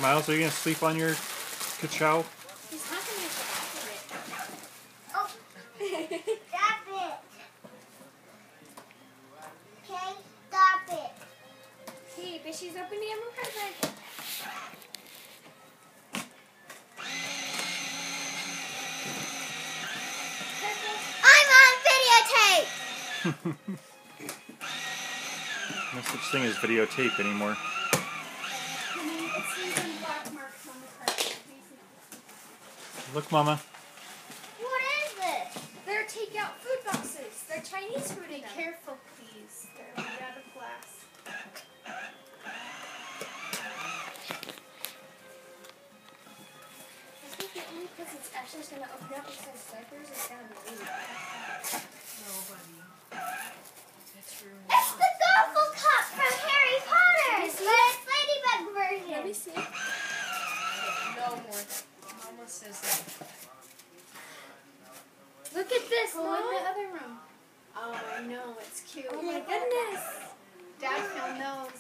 Miles, are you going to sleep on your ka-chow? He's not going to get off of it. Oh, stop it. Okay, stop it. Hey, but she's opening him a present. I'm on videotape. No such thing as videotape anymore. Look, Mama. What is this? They're takeout food boxes. They're Chinese food. Be careful, please. They're made out of glass. I think the only presents Ashley's going to open up besides diapers is going to be Lily. Nobody. That's true. It's the Gobble Cup from Harry Potter. Let me see But it's Ladybug Let me version. see. No more. Mama says that. Look at this. Go Mom. in the other room. Oh, I know. It's cute. Oh my goodness. Dad Phil knows.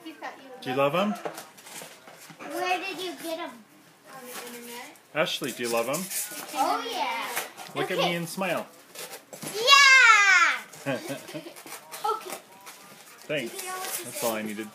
He thought you would Do you love them? Where did you get them? on the internet. Ashley, do you love them? Oh, yeah. Look at Okay. me and smile. Yeah. Okay. Thanks. That's all I needed.